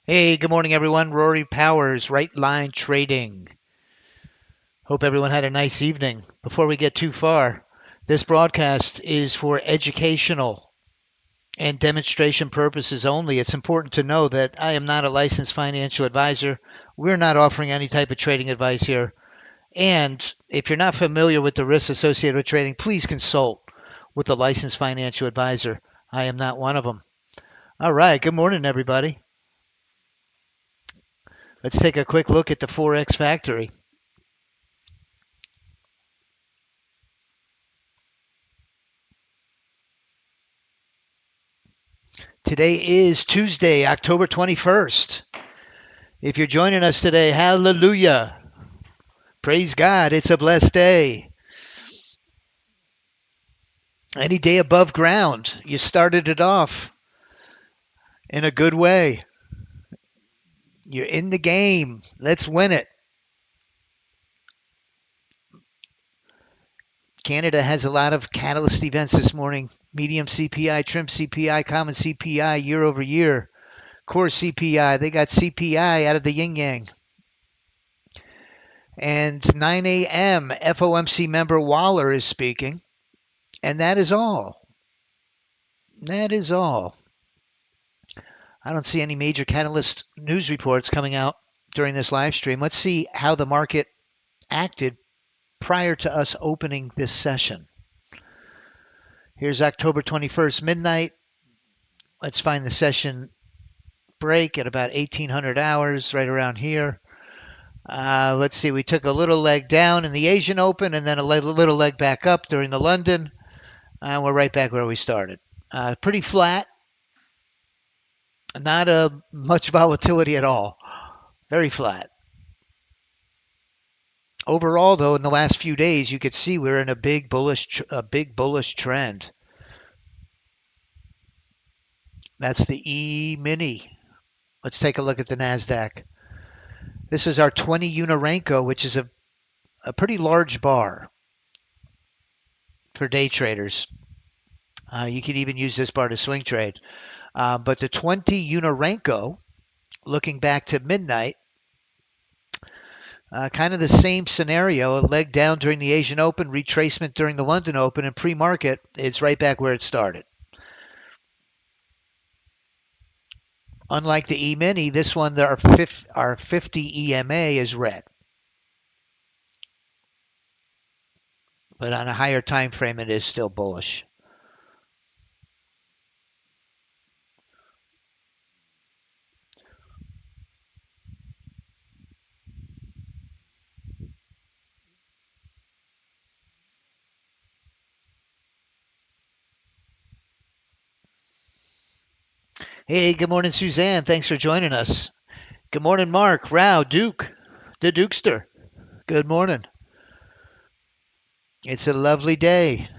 Hey, good morning, everyone. Rory Powers, Right Line Trading. Hope everyone had a nice evening. Before we get too far, this broadcast is for educational and demonstration purposes only. It's important to know that I am not a licensed financial advisor. We're not offering any type of trading advice here. And if you're not familiar with the risks associated with trading, please consult with a licensed financial advisor. I am not one of them. All right. Good morning, everybody. Let's take a quick look at the Forex Factory. Today is Tuesday, October 21st. If you're joining us today, hallelujah. Praise God. It's a blessed day. Any day above ground. You started it off in a good way. You're in the game. Let's win it. Canada has a lot of catalyst events this morning. Medium CPI, trim CPI, common CPI year over year. Core CPI. They got CPI out of the yin yang. And 9 a.m. FOMC member Waller is speaking. And that is all. That is all. I don't see any major catalyst news reports coming out during this live stream. Let's see how the market acted prior to us opening this session. Here's October 21st, midnight. Let's find the session break at about 1800 hours, right around here. Let's see, we took a little leg down in the Asian Open and then a little leg back up during the London. And we're right back where we started. Pretty flat. Not much volatility at all. Very flat. Overall, though, in the last few days, you could see we're in a big bullish trend. That's the E-mini. Let's take a look at the NASDAQ. This is our 20 Unirenko, which is a pretty large bar for day traders. You could even use this bar to swing trade. But the 20 Unirenko, looking back to midnight, kind of the same scenario, a leg down during the Asian Open, retracement during the London Open, and pre-market, it's right back where it started. Unlike the E-mini, this one, our 50 EMA is red. But on a higher time frame, it is still bullish. Hey, good morning, Suzanne. Thanks for joining us. Good morning, Mark, Rao, Duke, the Dukester. Good morning. It's a lovely day.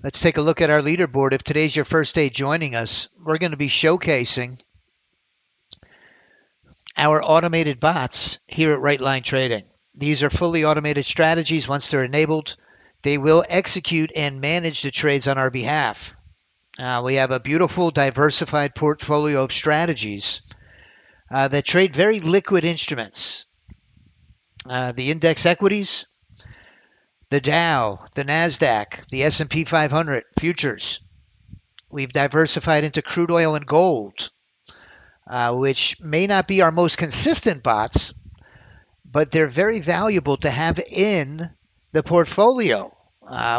Let's take a look at our leaderboard. If today's your first day joining us, we're going to be showcasing our automated bots here at Right Line Trading. These are fully automated strategies. Once they're enabled, they will execute and manage the trades on our behalf. We have a beautiful, diversified portfolio of strategies that trade very liquid instruments. The index equities, the Dow, the NASDAQ, the S&P 500 futures. We've diversified into crude oil and gold, which may not be our most consistent bots, but they're very valuable to have in the portfolio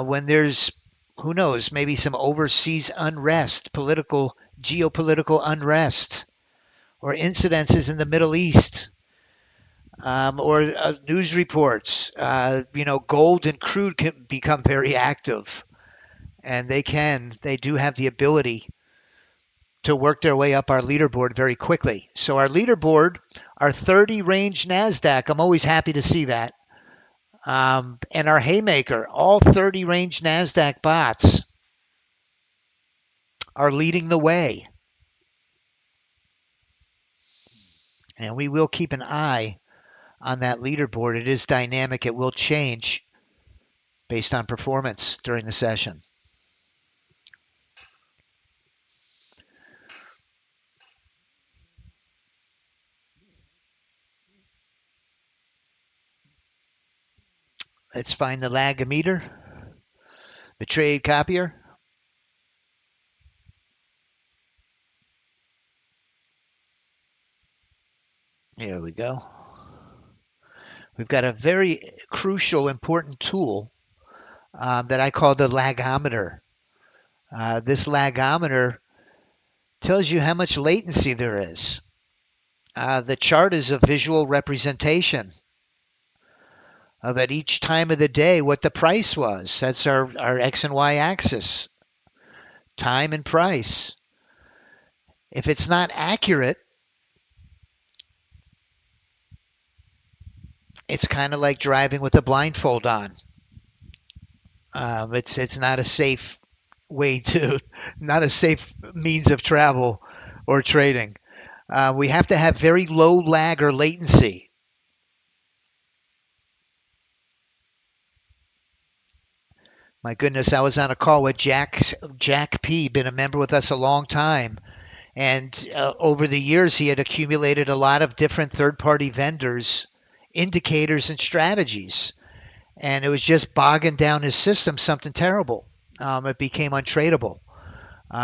when there's, who knows, maybe some overseas unrest, geopolitical unrest, or incidences in the Middle East, or news reports. Gold and crude can become very active, and they do have the ability to work their way up our leaderboard very quickly. So our leaderboard, our 30 range NASDAQ, I'm always happy to see that. And our Haymaker, all 30 range NASDAQ bots are leading the way. And we will keep an eye on that leaderboard. It is dynamic. It will change based on performance during the session. Let's find the lag meter, the trade copier. Here we go. We've got a very crucial, important tool that I call the lagometer. This lagometer tells you how much latency there is. The chart is a visual representation of at each time of the day what the price was. That's our X and Y axis, time and price. If it's not accurate, it's kind of like driving with a blindfold on. It's not a safe way to, not a safe means of travel or trading. We have to have very low lag or latency. My goodness, I was on a call with Jack P, been a member with us a long time. And over the years, he had accumulated a lot of different third-party vendors, indicators, and strategies. And it was just bogging down his system, something terrible. It became untradeable.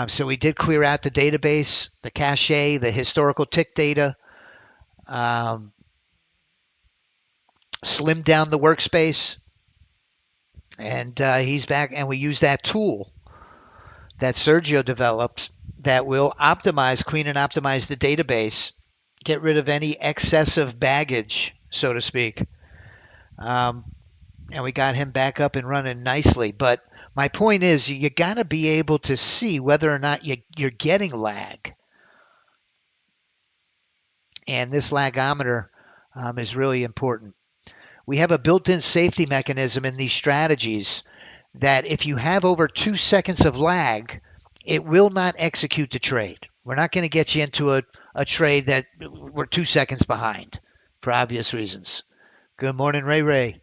So we did clear out the database, the cache, the historical tick data, um, slimmed down the workspace, and he's back. And we use that tool that Sergio developed that will optimize, clean and optimize the database, get rid of any excessive baggage, so to speak. Um, and we got him back up and running nicely. But my point is, you got to be able to see whether or not you're getting lag. And this lagometer is really important. We have a built-in safety mechanism in these strategies that if you have over 2 seconds of lag, it will not execute the trade. We're not going to get you into a trade that we're 2 seconds behind for obvious reasons. Good morning, Ray Ray.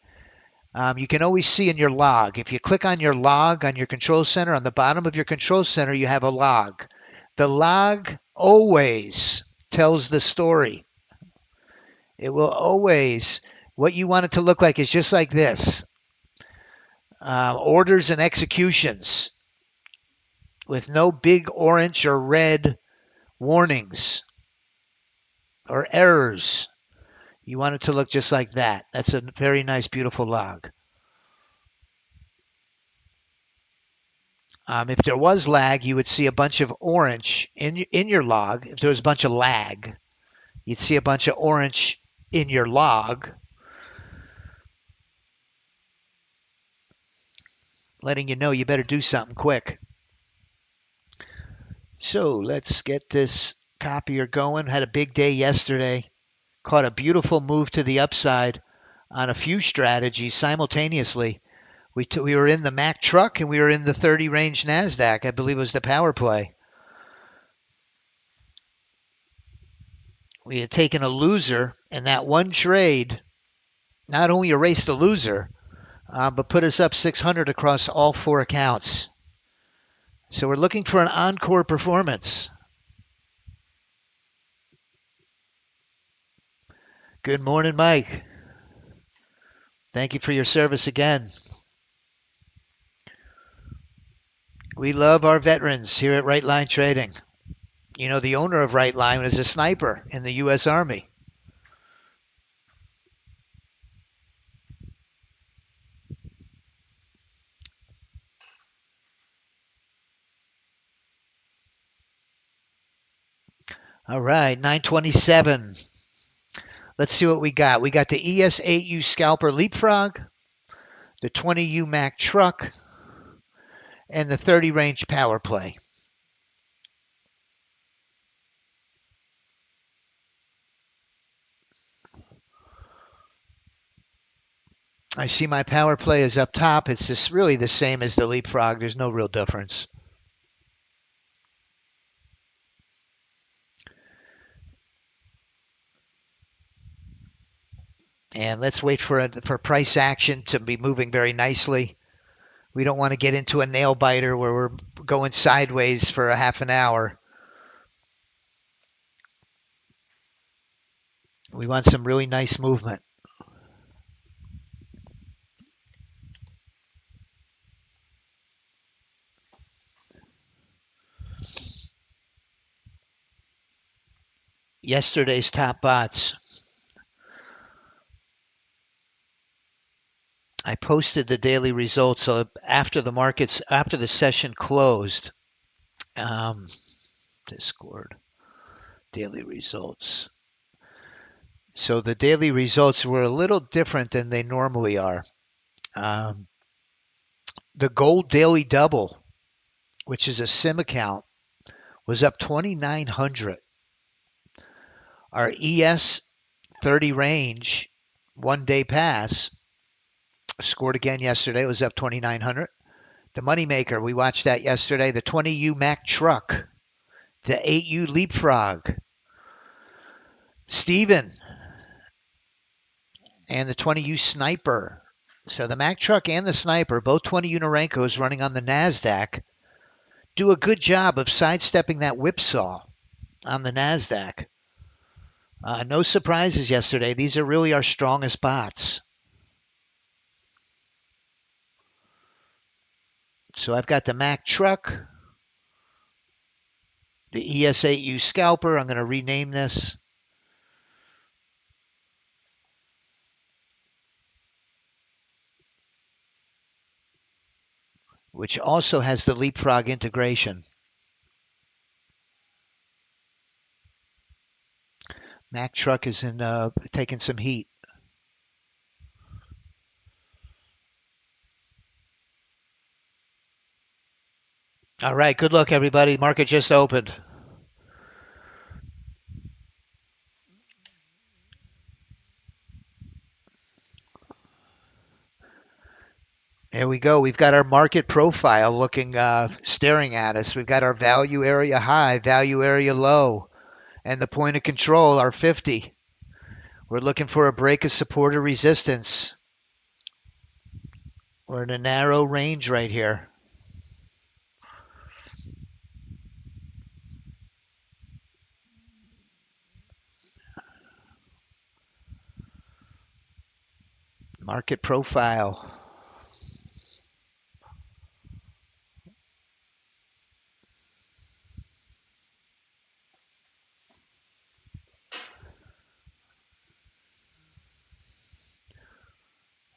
You can always see in your log. If you click on your log on your control center, on the bottom of your control center, you have a log. The log always tells the story. It will always, what you want it to look like is just like this. Orders and executions with no big orange or red warnings or errors. You want it to look just like that. That's a very nice, beautiful log. If there was lag, you would see a bunch of orange in your log. If there was a bunch of lag, you'd see a bunch of orange in your log, letting you know you better do something quick. So let's get this copier going. Had a big day yesterday. Caught a beautiful move to the upside on a few strategies simultaneously. We were in the Mac truck and we were in the 30 range NASDAQ. I believe it was the power play. We had taken a loser, and that one trade not only erased the loser, but put us up 600 across all 4 accounts. So we're looking for an encore performance. Good morning, Mike. Thank you for your service again. We love our veterans here at Right Line Trading. You know, the owner of Right Line is a sniper in the U.S. Army. All right, 927. Let's see what we got. We got the ES8U Scalper Leapfrog, the 20U Mac Truck, and the 30 range power play. I see my power play is up top. It's just really the same as the Leapfrog. There's no real difference. And let's wait for price action to be moving very nicely. We don't want to get into a nail biter where we're going sideways for a half an hour. We want some really nice movement. Yesterday's top bots. I posted the daily results after the session closed. Discord daily results. So the daily results were a little different than they normally are. Um, the gold daily double, which is a sim account, was up 2,900. Our ES 30 range 1 day pass scored again yesterday. It was up 2,900. The moneymaker, we watched that yesterday. The 20U Mack truck, the 8U leapfrog, Steven, and the 20U sniper. So the Mack truck and the sniper, both 20 Unorenkos running on the NASDAQ, do a good job of sidestepping that whipsaw on the NASDAQ. No surprises yesterday. These are really our strongest bots. So I've got the Mack truck, the ES8U scalper. I'm going to rename this. Which also has the leapfrog integration. Mack truck is taking some heat. All right, good luck, everybody. Market just opened. There we go. We've got our market profile staring at us. We've got our value area high, value area low, and the point of control, our 50. We're looking for a break of support or resistance. We're in a narrow range right here. Market profile.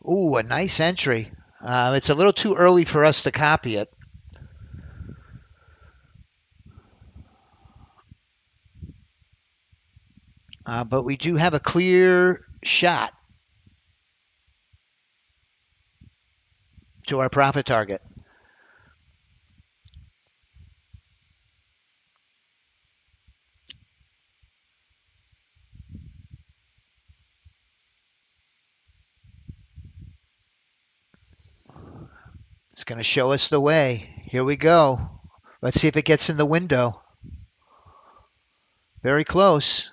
Ooh, a nice entry. It's a little too early for us to copy it. But we do have a clear shot to our profit target. It's going to show us the way. Here we go. Let's see if it gets in the window. Very close.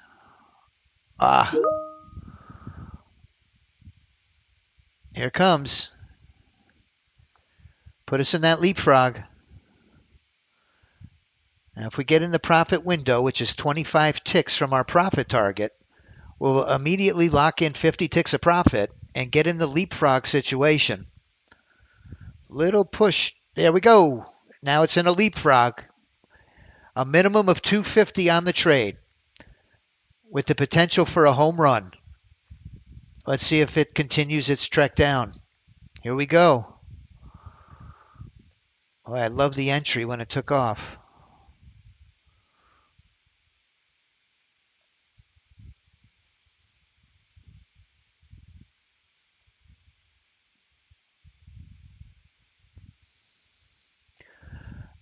Here it comes. Put us in that leapfrog. Now, if we get in the profit window, which is 25 ticks from our profit target, we'll immediately lock in 50 ticks of profit and get in the leapfrog situation. Little push. There we go. Now it's in a leapfrog. A minimum of 250 on the trade with the potential for a home run. Let's see if it continues its trek down. Here we go. Oh, I love the entry when it took off.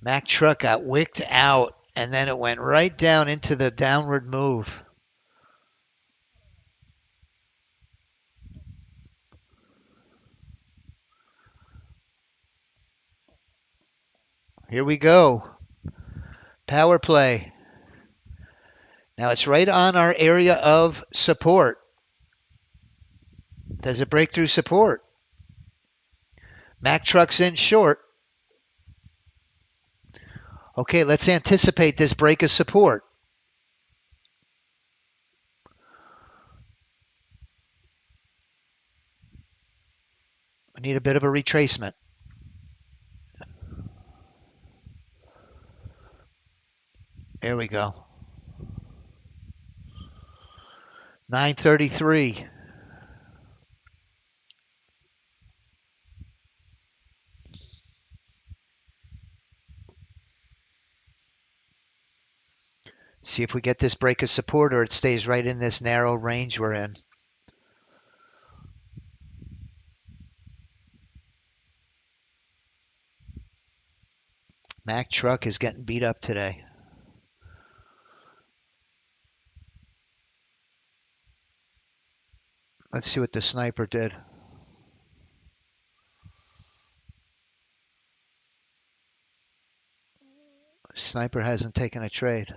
Mack truck got wicked out, and then it went right down into the downward move. Here we go. Power play. Now it's right on our area of support. Does it break through support? Mack truck's in short. Okay, let's anticipate this break of support. We need a bit of a retracement. There we go. 9:33. See if we get this break of support or it stays right in this narrow range we're in. Mack truck is getting beat up today. Let's see what the sniper did. Sniper hasn't taken a trade.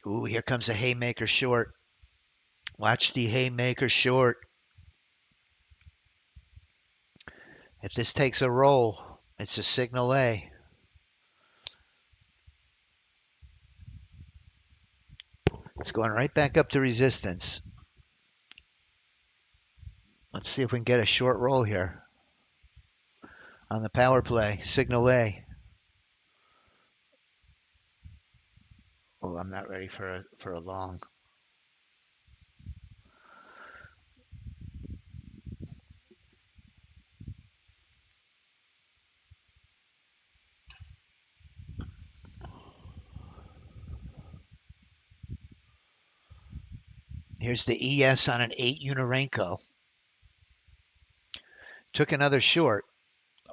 Ooh, here comes a haymaker short. Watch the haymaker short. If this takes a roll, it's a signal A. It's going right back up to resistance. Let's see if we can get a short roll here on the power play. Signal A. Oh, I'm not ready for a long. Here's the ES on an 8 Unarenko. Took another short.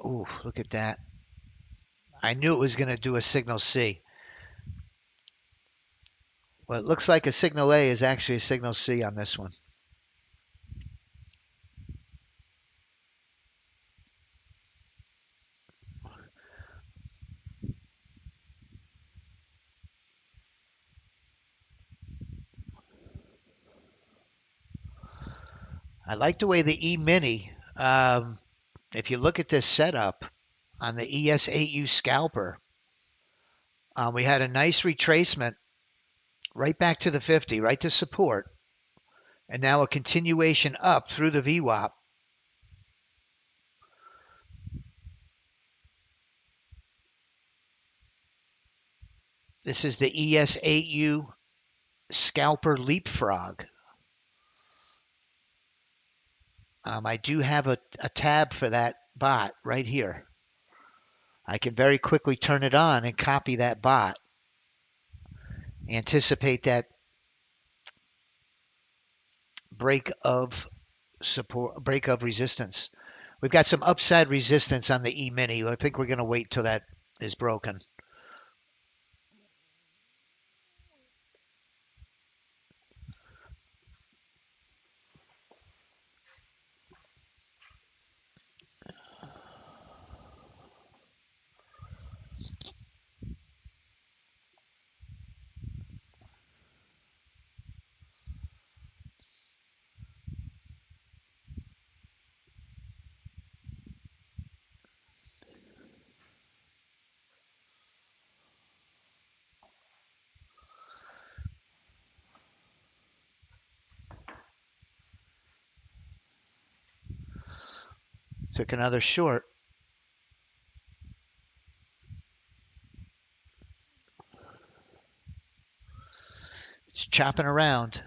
Ooh, look at that. I knew it was going to do a signal C. Well, it looks like a signal A is actually a signal C on this one. I like the way the E-mini, if you look at this setup on the ES8U scalper, we had a nice retracement right back to the 50, right to support, and now a continuation up through the VWAP. This is the ES8U scalper leapfrog. I do have a tab for that bot right here. I can very quickly turn it on and copy that bot. Anticipate that break of support, break of resistance. We've got some upside resistance on the E-mini. I think we're going to wait till that is broken. Took another short. It's chopping around.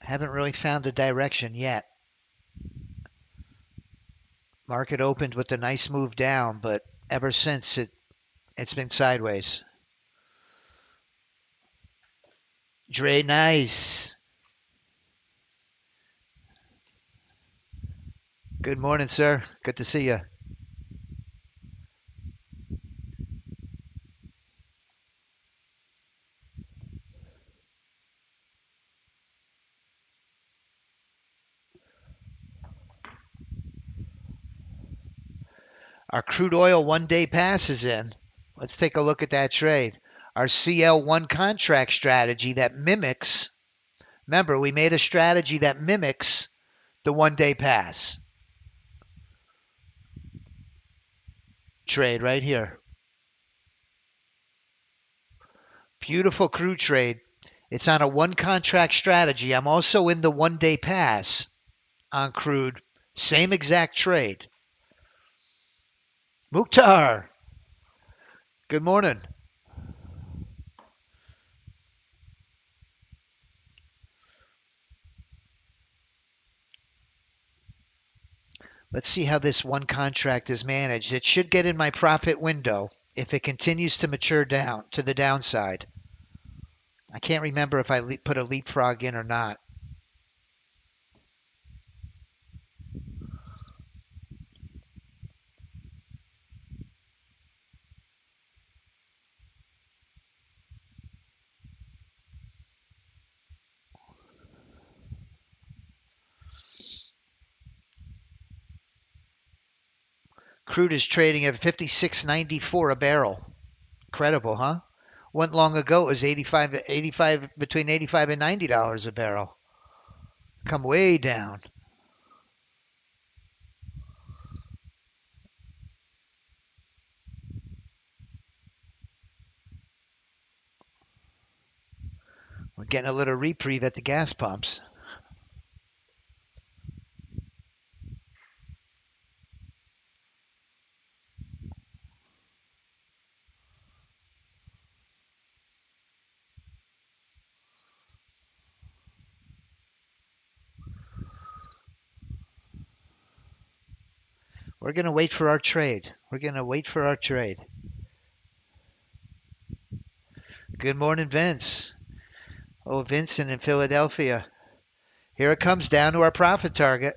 Haven't really found a direction yet. Market opened with a nice move down, but ever since it's been sideways. Dre, nice. Good morning, sir. Good to see you. Our crude oil 1-day pass is in. Let's take a look at that trade. Our CL1 contract strategy that mimics, remember, we made a strategy that mimics the 1-day pass. Trade right here. Beautiful crude trade. It's on a one contract strategy. I'm also in the 1-day pass on crude. Same exact trade. Mukhtar, good morning. Let's see how this one contract is managed. It should get in my profit window if it continues to mature down to the downside. I can't remember if I put a leapfrog in or not. Crude is trading at 56.94 a barrel. Incredible, huh? Wasn't long ago it was 85 between 85 and $90 a barrel. Come way down. We're getting a little reprieve at the gas pumps. We're going to wait for our trade. We're going to wait for our trade. Good morning, Vince. Oh, Vincent in Philadelphia. Here it comes down to our profit target.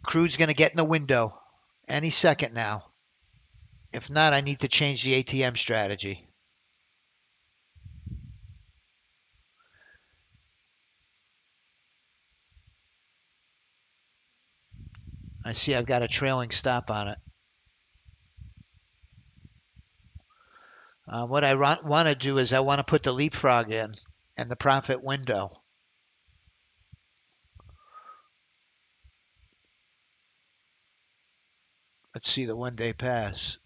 Crude's going to get in the window any second now. If not, I need to change the ATM strategy. I see I've got a trailing stop on it. What I want to do is I want to put the leapfrog in and the profit window. Let's see the 1-day pass.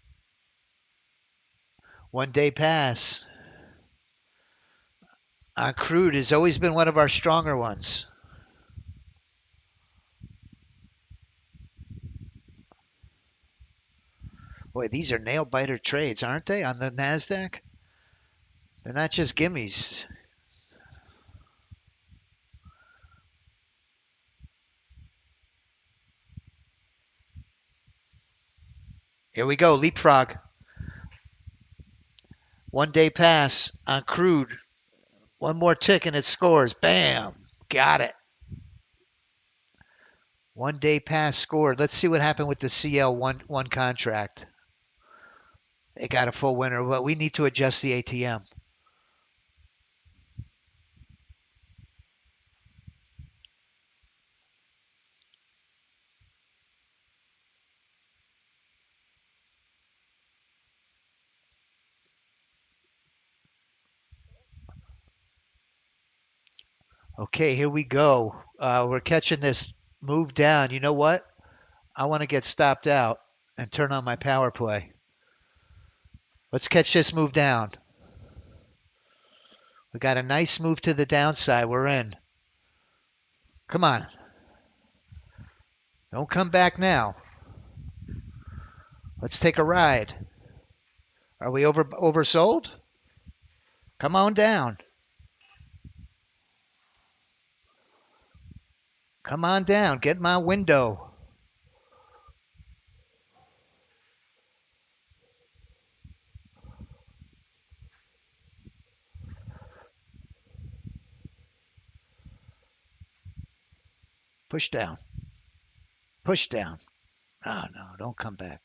1-day pass on crude has always been one of our stronger ones. Boy, these are nail biter trades, aren't they, on the NASDAQ? They're not just gimmies. Here we go, leapfrog. 1-day pass on crude. One more tick and it scores. Bam! Got it. 1-day pass scored. Let's see what happened with the CL one contract. It got a full winner, but we need to adjust the ATM. Okay, here we go. We're catching this move down. You know what? I want to get stopped out and turn on my power play. Let's catch this move down. We got a nice move to the downside. We're in. Come on. Don't come back now. Let's take a ride. Are we oversold? Come on down. Come on down. Get my window. Push down. Push down. Oh, no, don't come back.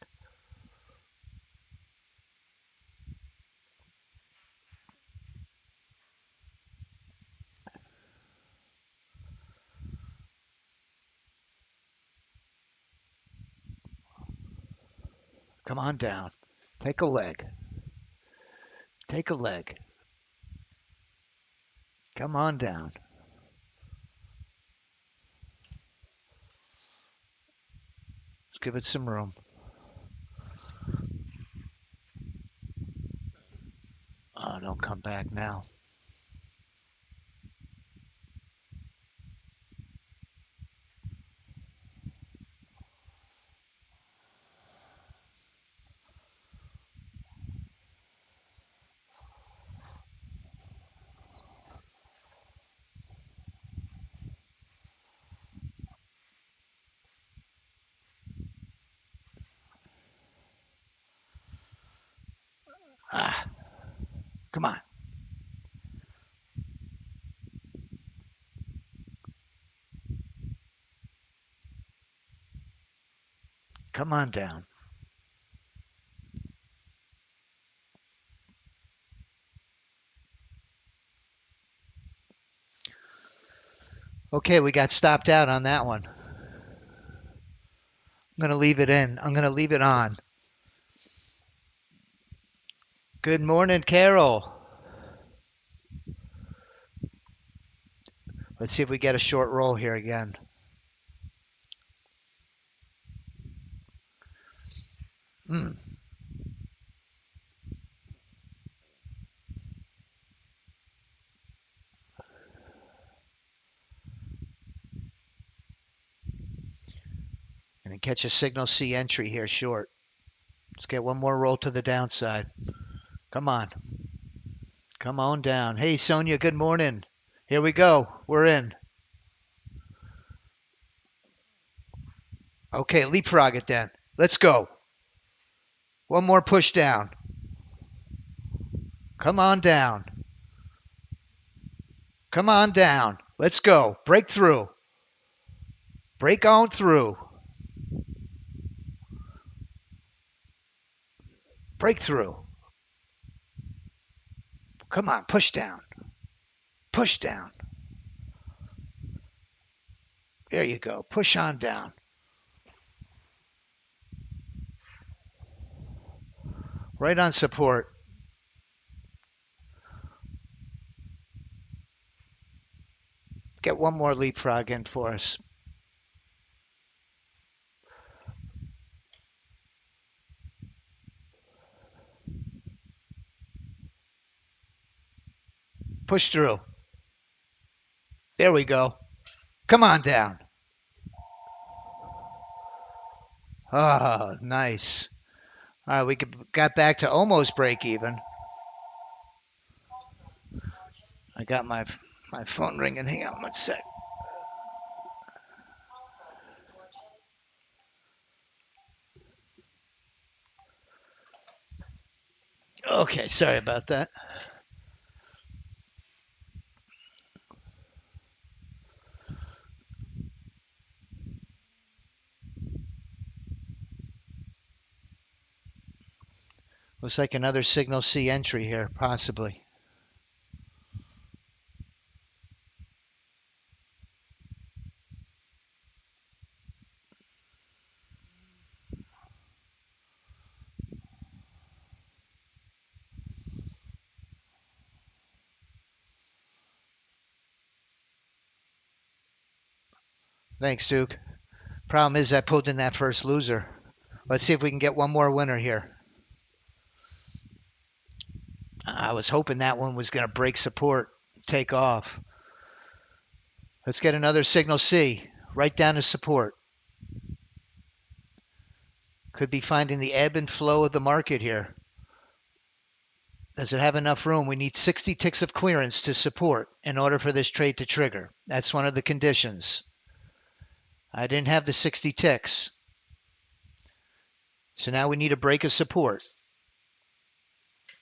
Come on down. Take a leg. Take a leg. Come on down. Let's give it some room. back now. Ah, come on. Come on down. Okay, we got stopped out on that one. I'm going to leave it in. I'm going to leave it on. Good morning, Carol. Let's see if we get a short roll here again. Mm. Gonna catch a signal C entry here short. Let's get one more roll to the downside. Come on. Come on down. Hey, Sonia, good morning. Here we go. We're in. Okay, leapfrog it then. Let's go. One more push down. Come on down. Come on down. Let's go. Break through. Break on through. Break through. Come on, push down. Push down. There you go. Push on down. Right on support. Get one more leapfrog in for us. Push through. There we go. Come on down. Oh, nice. All right, we got back to almost break even. I got my phone ringing. Hang on one sec. Okay, sorry about that. Looks like another signal C entry here, possibly. Thanks, Duke. Problem is I pulled in that first loser. Let's see if we can get one more winner here. I was hoping that one was going to break support, take off. Let's get another signal C, right down to support. Could be finding the ebb and flow of the market here. Does it have enough room? We need 60 ticks of clearance to support in order for this trade to trigger. That's one of the conditions. I didn't have the 60 ticks. So now we need a break of support.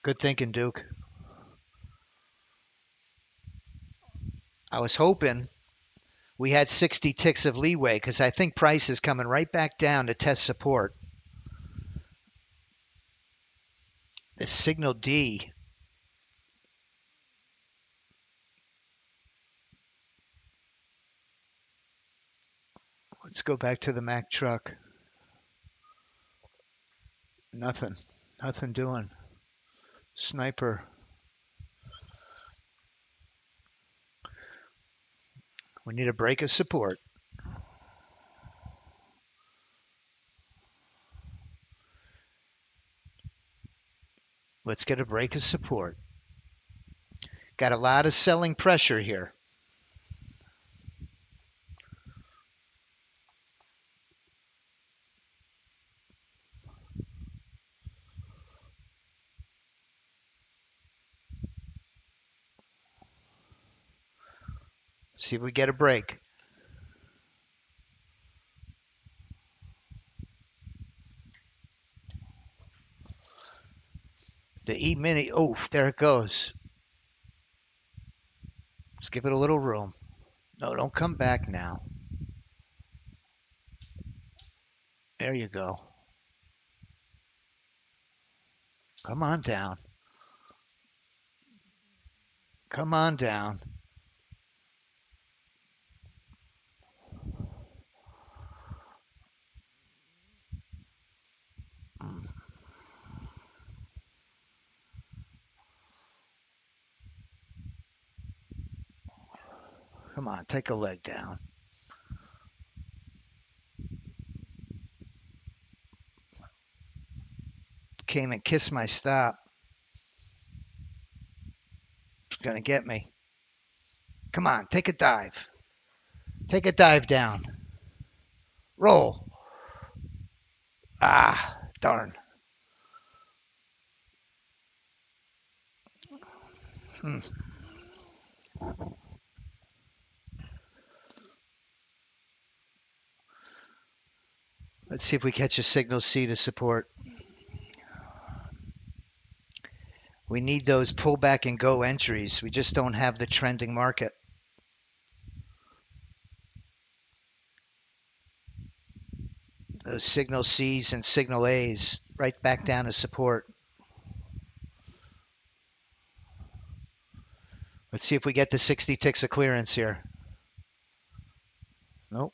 Good thinking, Duke. I was hoping we had 60 ticks of leeway because I think price is coming right back down to test support. This signal D. Let's go back to the Mac truck. Nothing. Nothing doing. Sniper. We need a break of support. Let's get a break of support. Got a lot of selling pressure here. See if we get a break. The E-mini, oh, there it goes. Let's give it a little room. No, don't come back now. There you go. Come on down. Come on down. Come on, take a leg down. Came and kissed my stop. It's going to get me. Come on, take a dive. Take a dive down. Roll. Ah, darn. Hmm. Let's see if we catch a signal C to support. We need those pullback and go entries. We just don't have the trending market. Those signal C's and signal A's right back down to support. Let's see if we get the 60 ticks of clearance here. Nope.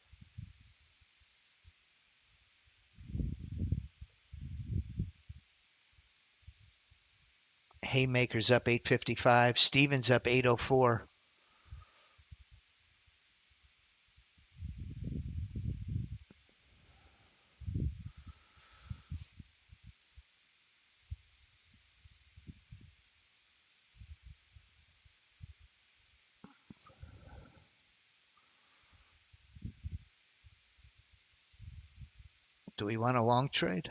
Haymaker's up 855. Stevens up 804. Do we want a long trade?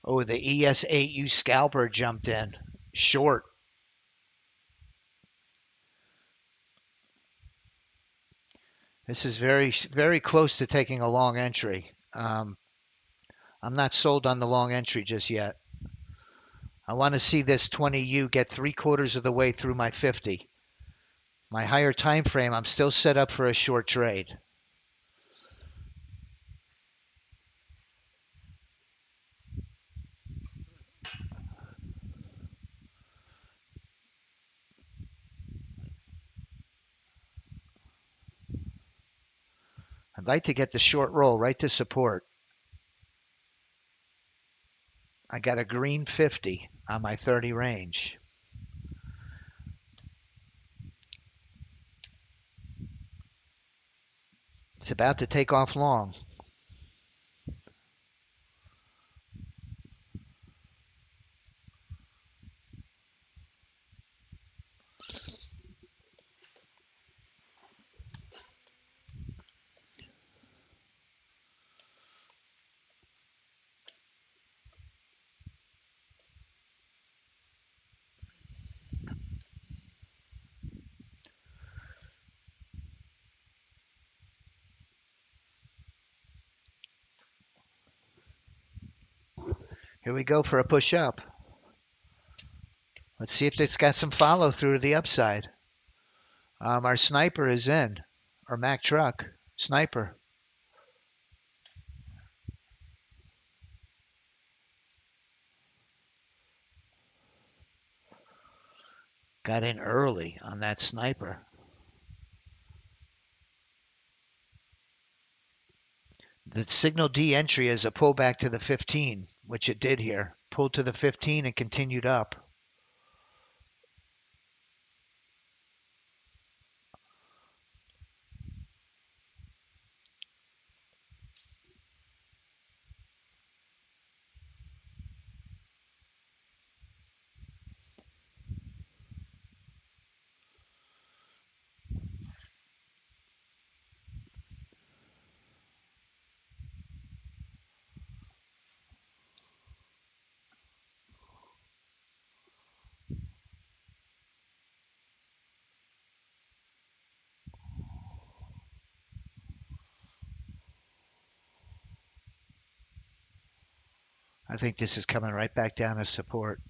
Oh, the ES8U scalper jumped in. Short. This is very, very close to taking a long entry. I'm not sold on the long entry just yet. I want to see this 20U get 3/4 of the way through my 50. My higher time frame, I'm still set up for a short trade. I'd like to get the short roll right to support. I got a green 50 on my 30 range. It's about to take off long. Here we go for a push up. Let's see if it's got some follow through to the upside. Our sniper is in. Our Mack truck. Sniper. Got in early on that sniper. The signal D entry is a pullback to the 15, which it did here. Pulled to the 15 and continued up. I think this is coming right back down as support.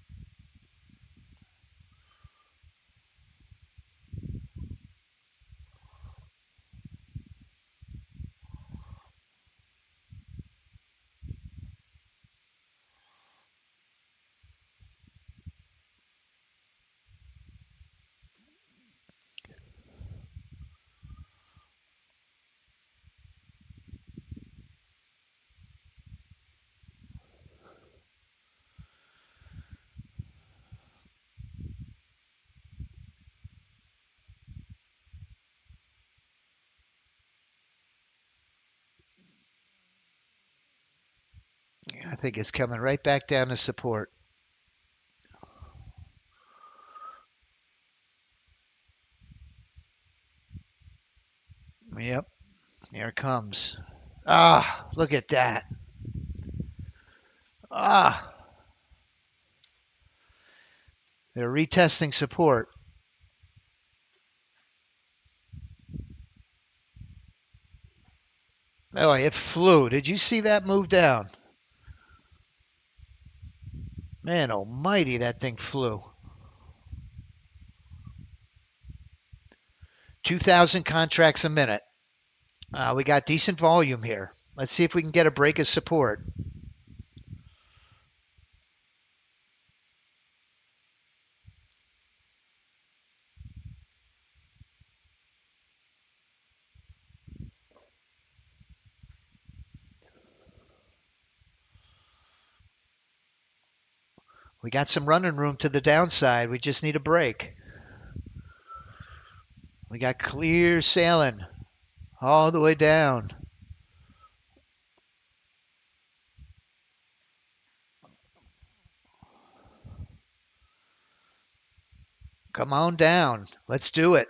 I think it's coming right back down to support. Yep, here it comes. Ah, look at that. Ah, they're retesting support. Oh, it flew. Did you see that move down? Man almighty, that thing flew. 2,000 contracts a minute. We got decent volume here. Let's see if we can get a break of support. We got some running room to the downside. We just need a break. We got clear sailing all the way down. Come on down. Let's do it.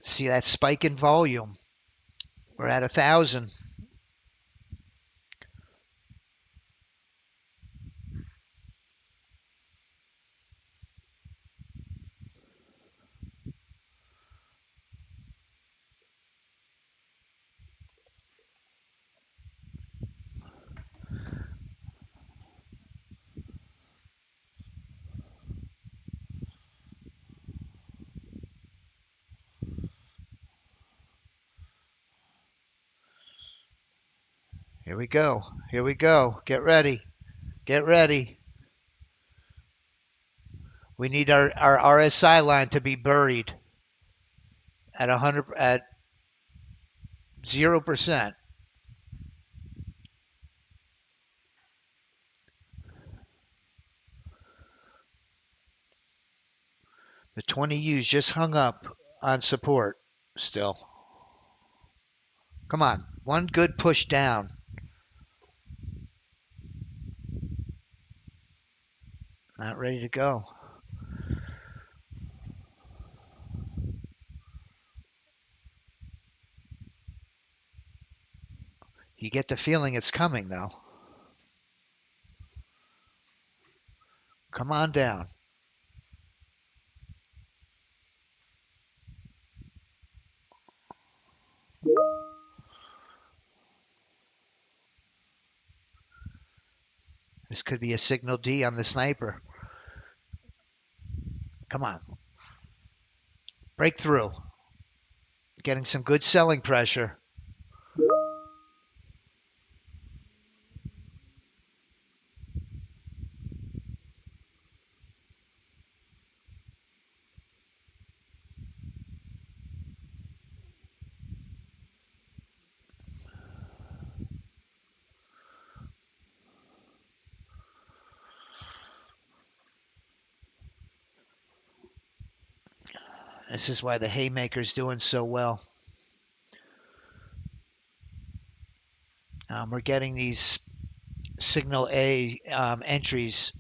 See that spike in volume. We're at 1,000. Here we go. Here we go. Get ready. Get ready. We need our RSI line to be buried at 100 at 0%. The 20U's just hung up on support still. Come on. One good push down. Not ready to go. You get the feeling it's coming though. Come on down. This could be a signal D on the sniper. Come on. Breakthrough. Getting some good selling pressure. This is why the haymaker's doing so well. We're getting these signal A entries.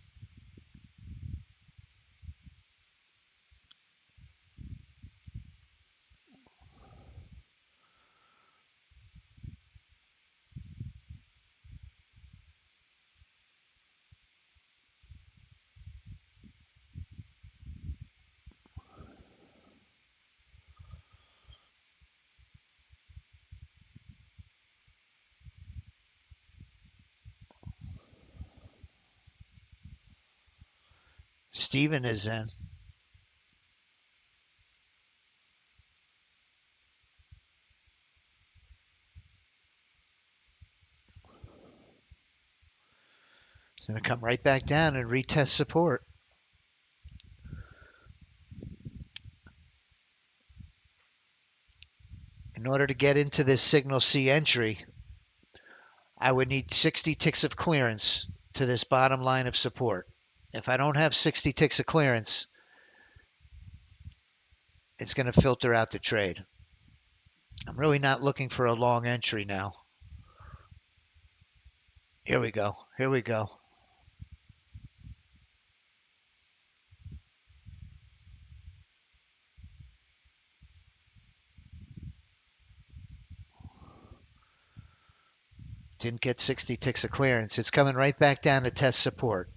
Steven is in. It's going to come right back down and retest support. In order to get into this signal C entry, I would need 60 ticks of clearance to this bottom line of support. If I don't have 60 ticks of clearance, it's going to filter out the trade. I'm really not looking for a long entry now. Here we go. Here we go. Didn't get 60 ticks of clearance. It's coming right back down to test support.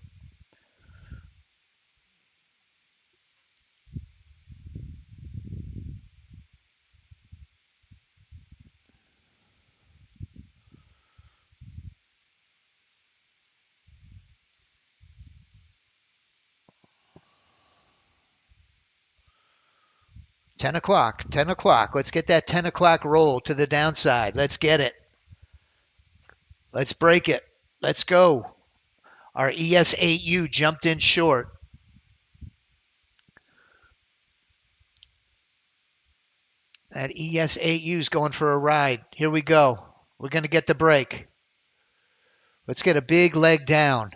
Ten o'clock. 10 o'clock. Let's get that 10 o'clock roll to the downside. Let's get it. Let's break it. Let's go. Our ES8U jumped in short. That ES8U is going for a ride. Here we go. We're going to get the break. Let's get a big leg down.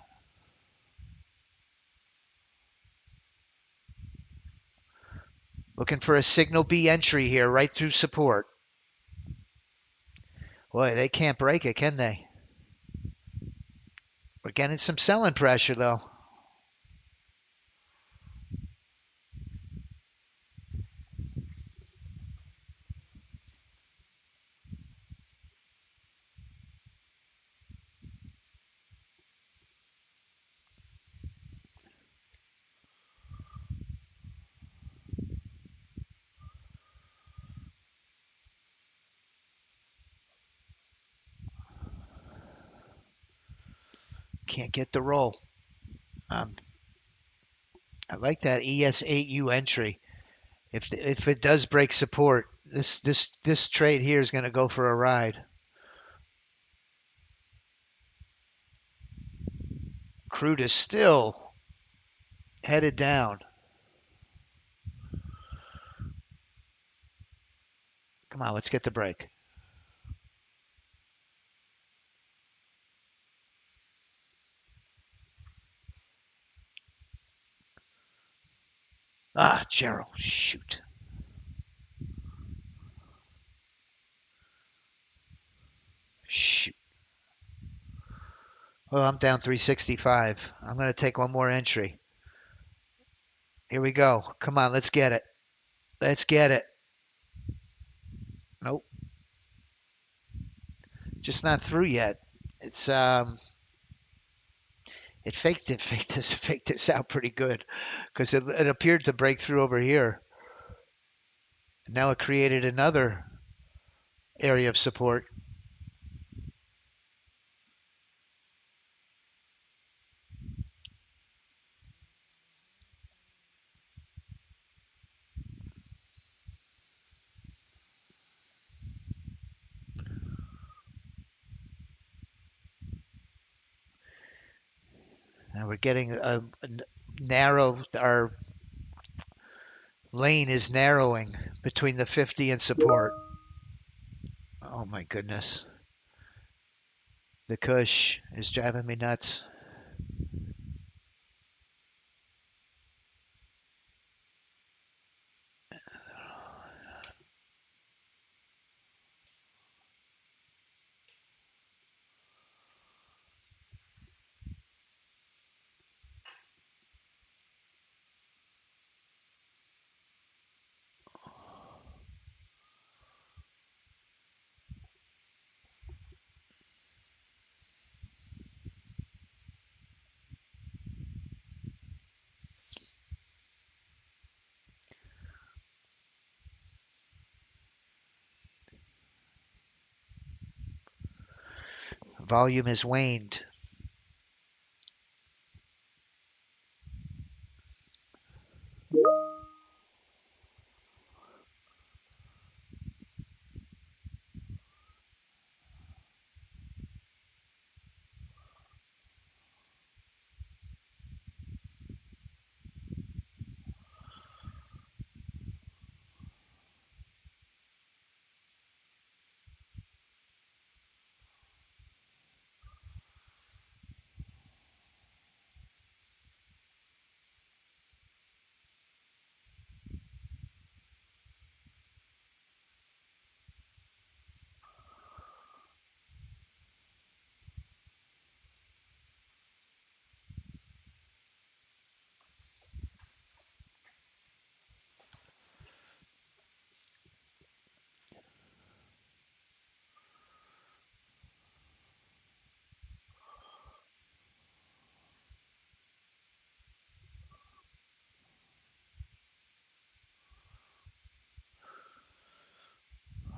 Looking for a signal B entry here, right through support. Boy, they can't break it, can they? We're getting some selling pressure, though. Can't get the roll. I like that ES8U entry. If it does break support, this trade here is going to go for a ride. Crude is still headed down. Come on, let's get the break. Ah, Gerald, shoot. Shoot. Well, I'm down 365. I'm going to take one more entry. Here we go. Come on, let's get it. Let's get it. Nope. Just not through yet. It's it faked this out pretty good because it appeared to break through over here. Now it created another area of support. Now we're getting a narrow, our lane is narrowing between the 50 and support. Oh my goodness. The Kush is driving me nuts. Volume has waned.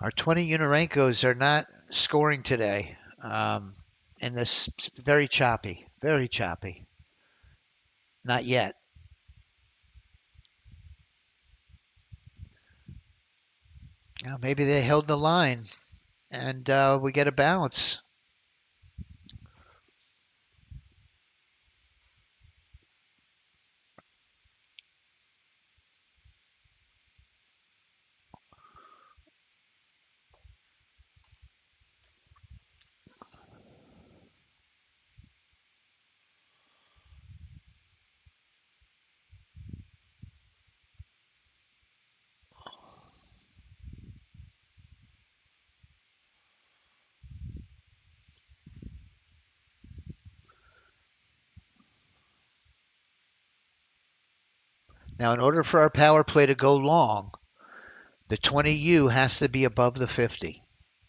Our 20 Unorenkos are not scoring today. And this very choppy, very choppy. Not yet. Maybe they held the line and we get a bounce. Now, in order for our power play to go long, the 20U has to be above the 50.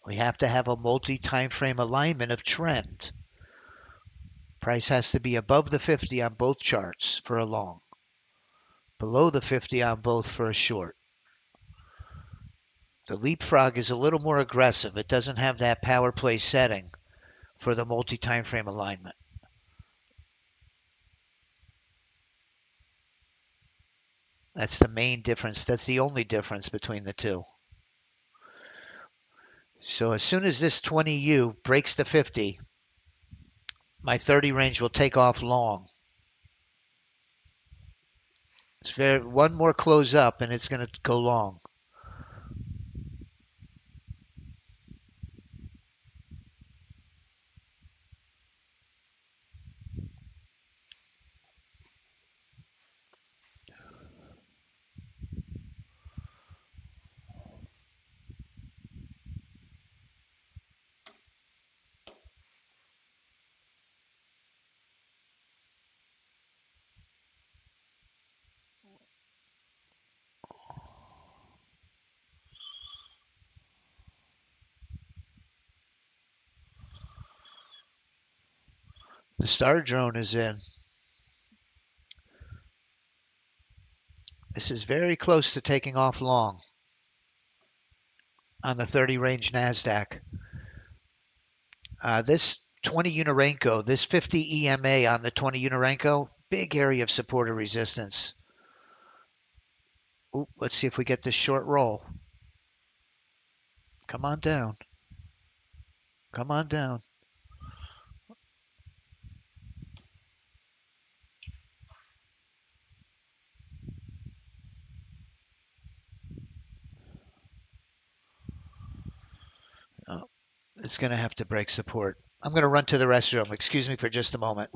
We have to have a multi-time frame alignment of trend. Price has to be above the 50 on both charts for a long, below the 50 on both for a short. The leapfrog is a little more aggressive. It doesn't have that power play setting for the multi-time frame alignment. That's the main difference. That's the only difference between the two. So as soon as this 20U breaks the 50, my 30 range will take off long. One more close up and it's going to go long. The star drone is in. This is very close to taking off long on the 30 range NASDAQ. This 20 Unorenko, this 50 EMA on the 20 Unorenko, big area of support or resistance. Ooh, let's see if we get this short roll. Come on down. Come on down. Oh, it's going to have to break support. I'm going to run to the restroom. Excuse me for just a moment.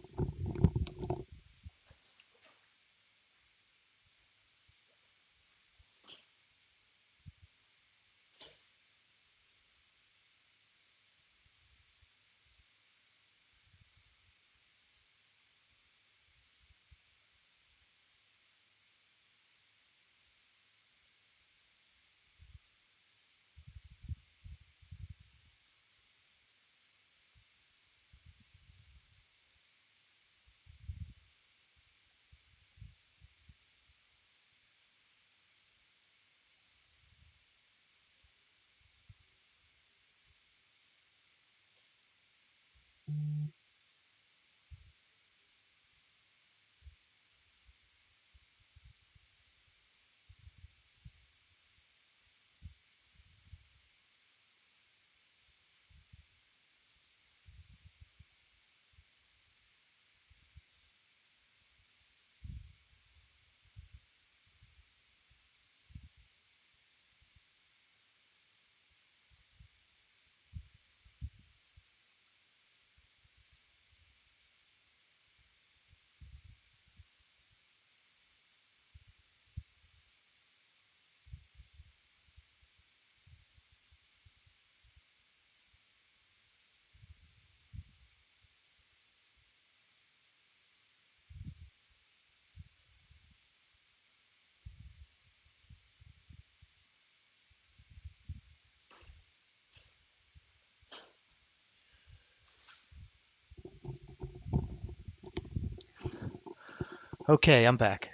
Okay, I'm back.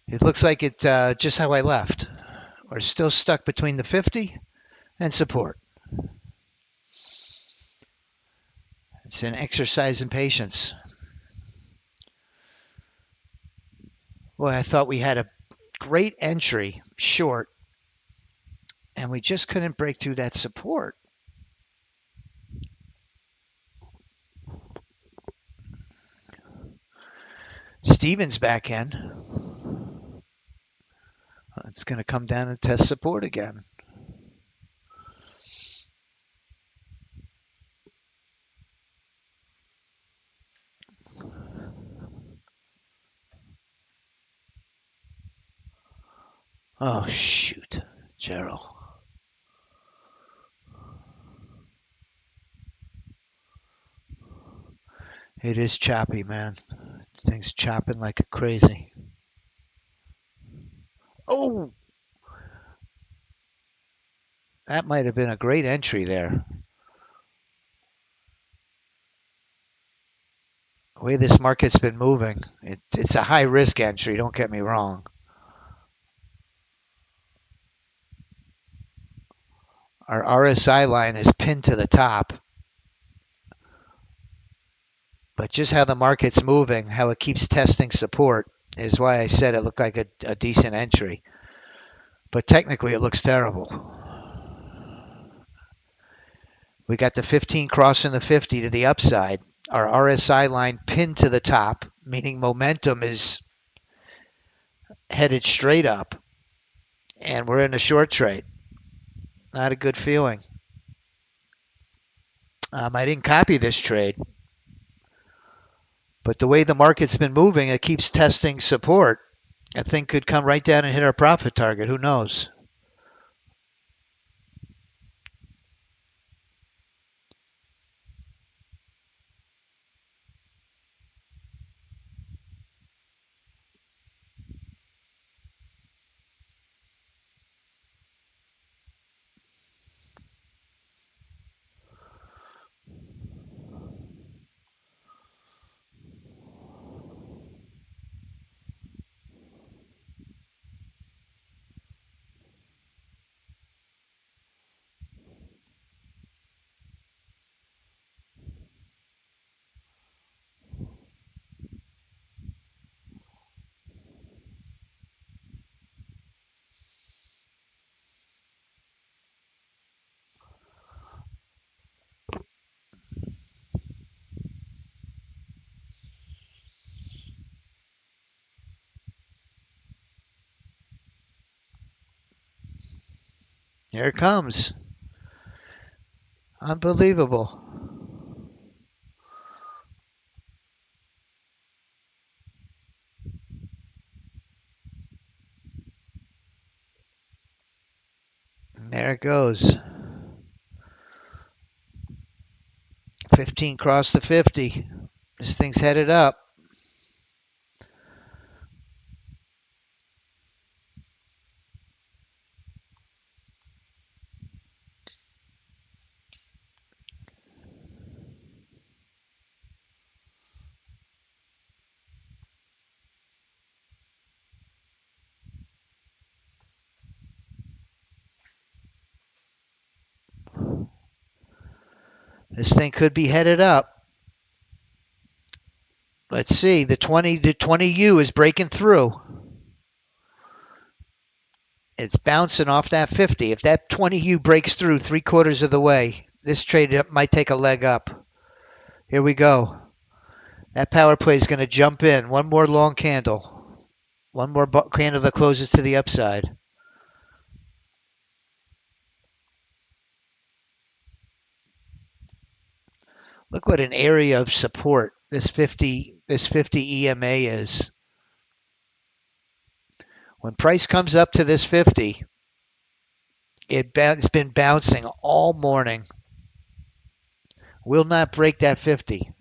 It looks like it's just how I left. We're still stuck between the 50 and support. It's an exercise in patience. Boy, I thought we had a great entry short, and we just couldn't break through that support. Stevens back in. It's going to come down and test support again. Oh, shoot, Gerald. It is choppy, man. Thing's chopping like crazy. Oh, that might have been a great entry there. The way this market's been moving, it's a high risk entry, don't get me wrong. Our RSI line is pinned to the top. But just how the market's moving, how it keeps testing support, is why I said it looked like a decent entry. But technically, it looks terrible. We got the 15 crossing the 50 to the upside. Our RSI line pinned to the top, meaning momentum is headed straight up. And we're in a short trade. Not a good feeling. I didn't copy this trade. But the way the market's been moving, it keeps testing support. I think could come right down and hit our profit target. Who knows? Here it comes. Unbelievable. There it goes. 15 cross the 50. This thing's headed up. This thing could be headed up. Let's see. The 20U is breaking through. It's bouncing off that 50. If that 20U breaks through 3/4 of the way, this trade might take a leg up. Here we go. That power play is going to jump in. One more long candle. One more candle that closes to the upside. Look what an area of support this 50 EMA is. When price comes up to this 50, it's been bouncing all morning. Will not break that 50.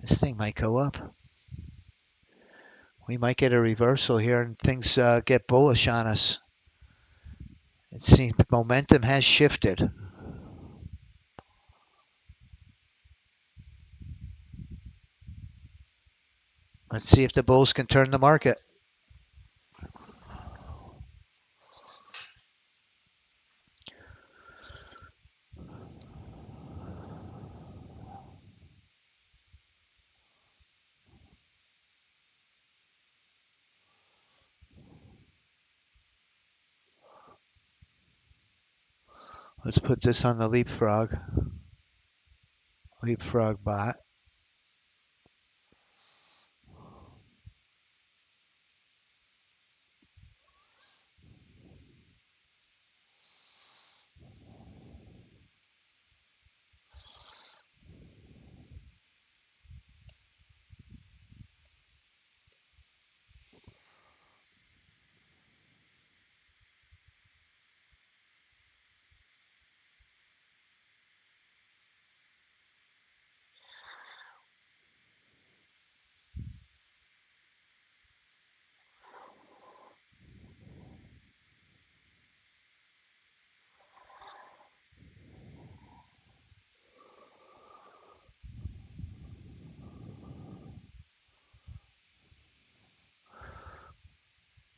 This thing might go up. We might get a reversal here and things get bullish on us. It seems momentum has shifted. Let's see if the bulls can turn the market. Let's put this on the leapfrog bot.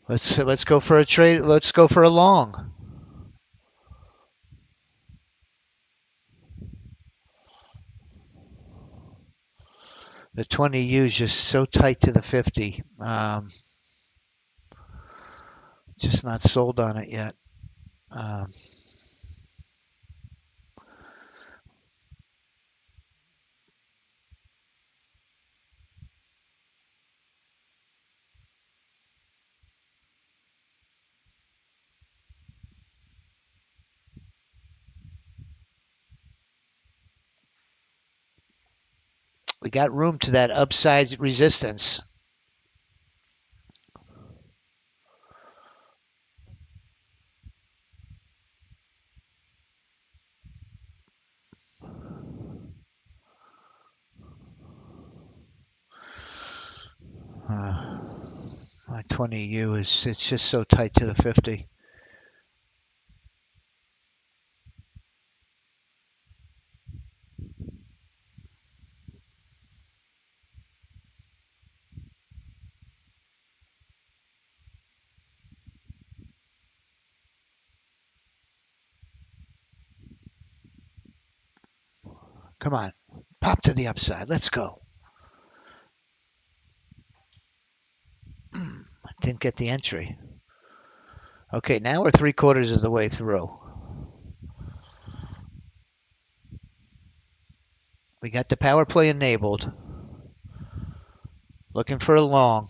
Let's go for a trade. Let's go for a long. The 20U is just so tight to the 50. Just not sold on it yet. We got room to that upside resistance. My 20U it's just so tight to the 50. Come on, pop to the upside. Let's go. Didn't get the entry. Okay, now we're 3/4 of the way through. We got the power play enabled. Looking for a long.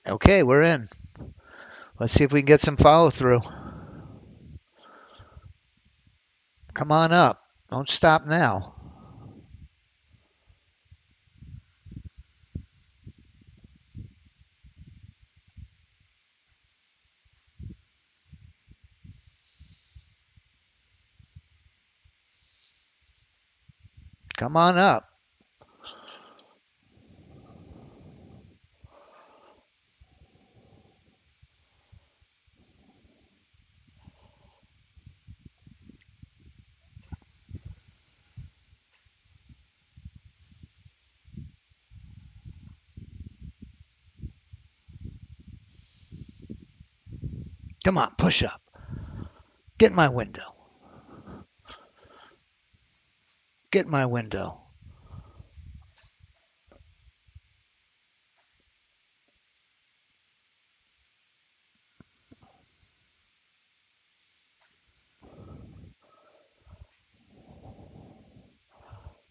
Okay, we're in. Let's see if we can get some follow through. Come on up. Don't stop now. Come on up. Come on, push up. Get in my window. Get in my window.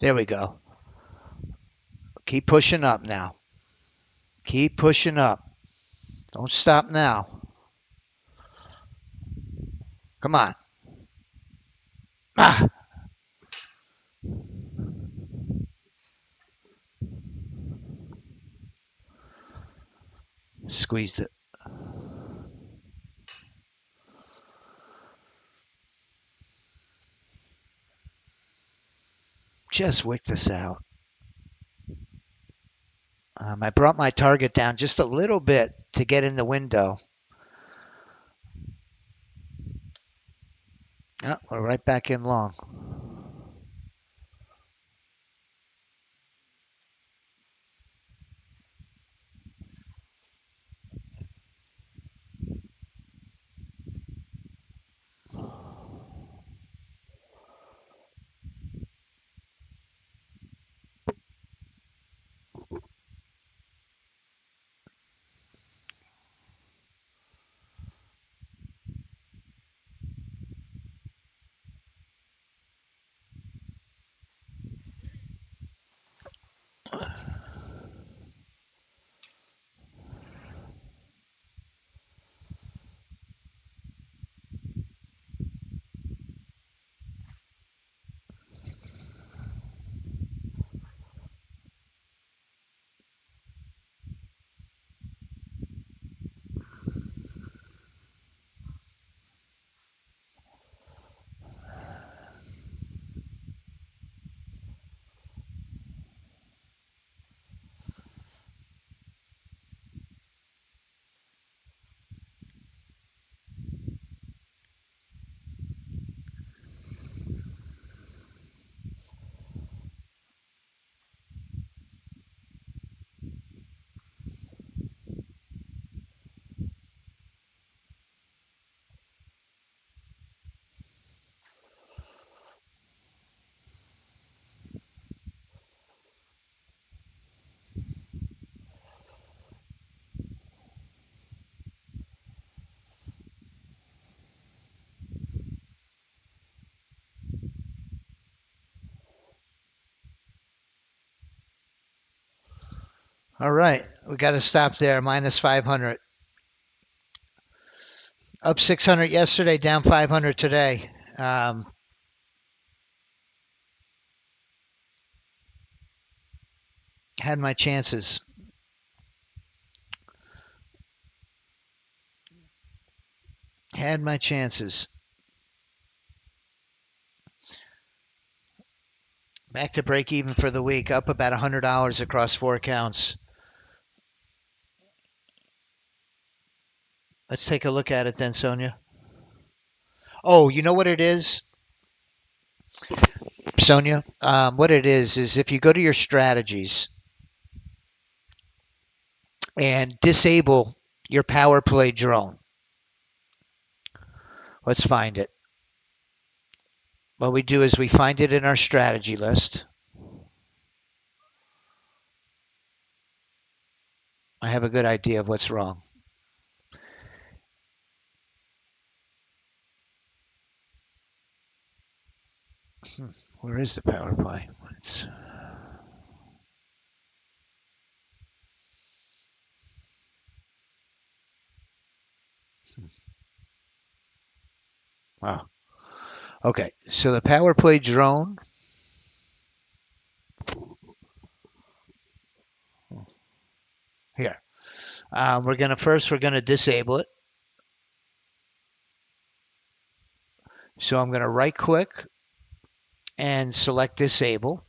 There we go. Keep pushing up now. Keep pushing up. Don't stop now. Come on. Ah, squeezed it. Just wick this out. I brought my target down just a little bit to get in the window. Oh, we're right back in long. All right, we got to stop there. Minus 500. Up 600 yesterday, down 500 today. Had my chances. Had my chances. Back to break even for the week, up about $100 across 4 accounts. Let's take a look at it then, Sonia. Oh, you know what it is, Sonia? What it is if you go to your strategies and disable your power play drone. Let's find it. What we do is we find it in our strategy list. I have a good idea of what's wrong. Where is the power play? Wow. Okay, so the power play drone. Here. We're gonna disable it. So I'm gonna right click and select disable.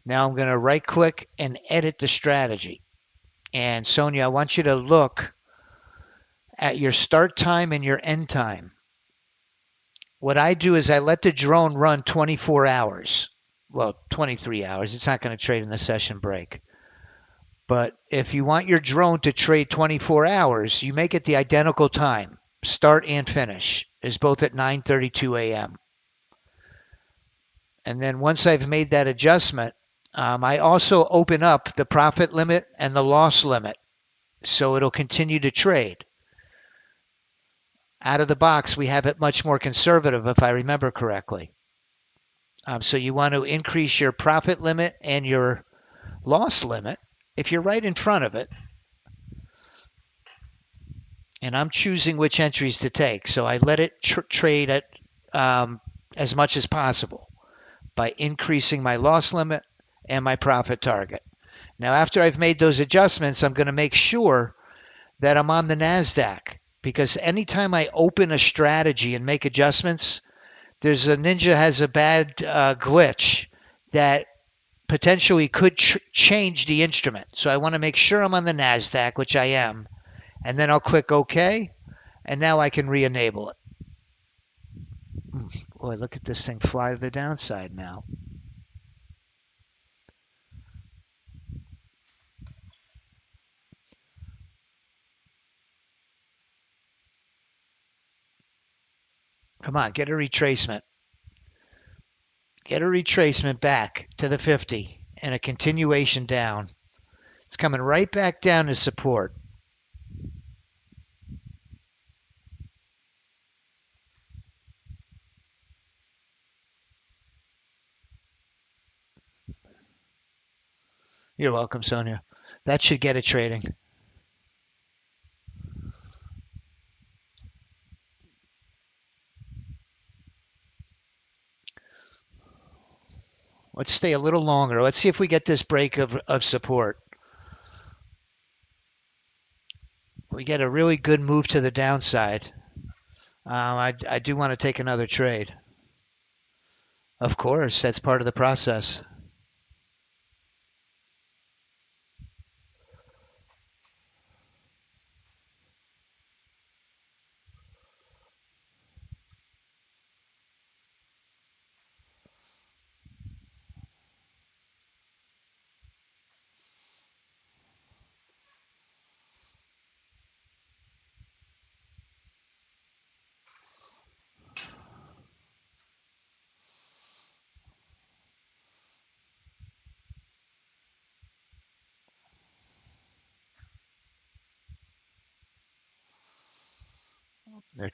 Now I'm gonna right click and edit the strategy. And Sonia, I want you to look at your start time and your end time. What I do is I let the drone run 24 hours. Well, 23 hours. It's not going to trade in the session break. But if you want your drone to trade 24 hours, you make it the identical time. Start and finish is both at 9:32 a.m. And then once I've made that adjustment, I also open up the profit limit and the loss limit. So it'll continue to trade. Out of the box, we have it much more conservative, if I remember correctly. So you want to increase your profit limit and your loss limit. if you're right in front of it, and I'm choosing which entries to take, so I let it trade at as much as possible by increasing my loss limit and my profit target. Now, after I've made those adjustments, I'm going to make sure that I'm on the NASDAQ, because anytime I open a strategy and make adjustments, Ninja has a bad glitch that potentially could change the instrument. So I want to make sure I'm on the NASDAQ, which I am, and then I'll click OK, and now I can re-enable it. Boy, look at this thing fly to the downside now. Come on, get a retracement. Get a retracement back to the 50 and a continuation down. It's coming right back down to support. You're welcome, Sonia. That should get it trading. Let's stay a little longer. Let's see if we get this break of support. We get a really good move to the downside. I do want to take another trade. Of course, that's part of the process.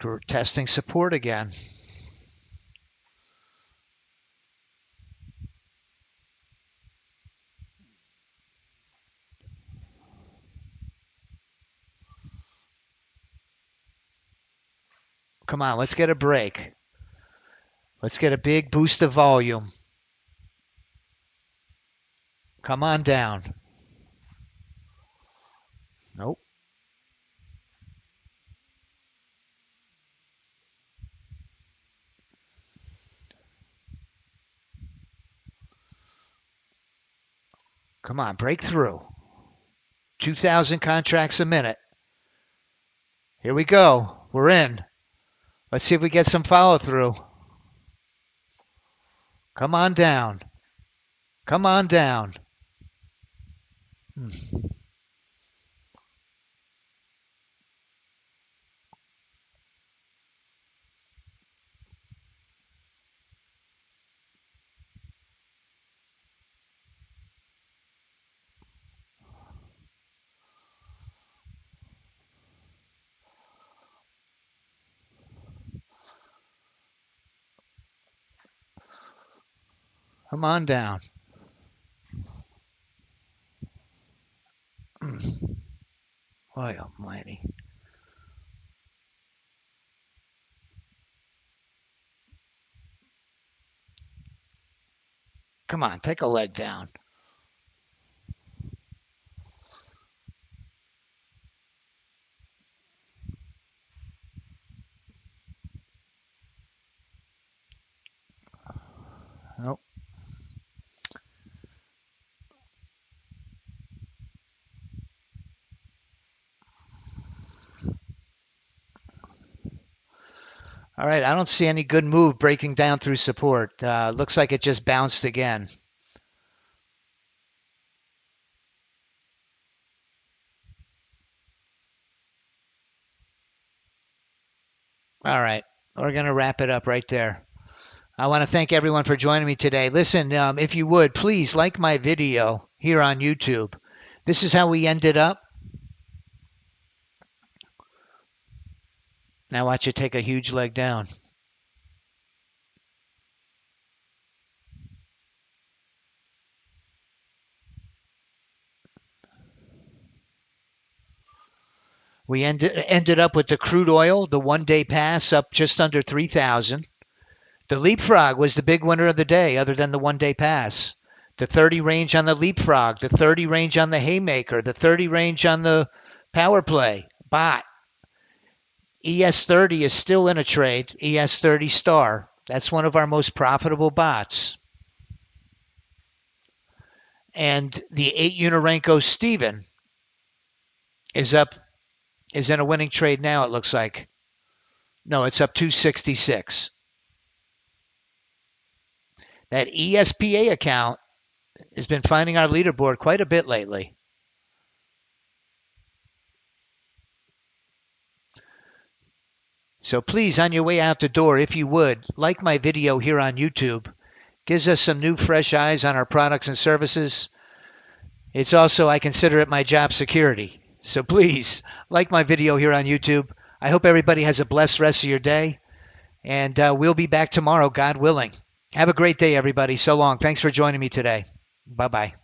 We're testing support again. Come on, let's get a break. Let's get a big boost of volume. Come on down. Nope. Come on, break through. 2,000 contracts a minute. Here we go. We're in. Let's see if we get some follow through. Come on down. Come on down. Come on down. Boy almighty. Come on, take a leg down. Nope. All right, I don't see any good move breaking down through support. Looks like it just bounced again. All right, we're going to wrap it up right there. I want to thank everyone for joining me today. Listen, if you would, please like my video here on YouTube. This is how we ended up. Now watch it take a huge leg down. We ended up with the crude oil, the one-day pass up just under 3,000. The leapfrog was the big winner of the day, other than the one-day pass. The 30 range on the leapfrog, the 30 range on the haymaker, the 30 range on the power play, bot. ES30 is still in a trade, ES30 star. That's one of our most profitable bots. And the 8 Unorenko Steven is in a winning trade now, it looks like. No, it's up 266. That ESPA account has been finding our leaderboard quite a bit lately. So please, on your way out the door, if you would, like my video here on YouTube. Gives us some new, fresh eyes on our products and services. It's also, I consider it my job security. So please, like my video here on YouTube. I hope everybody has a blessed rest of your day. And we'll be back tomorrow, God willing. Have a great day, everybody. So long. Thanks for joining me today. Bye-bye.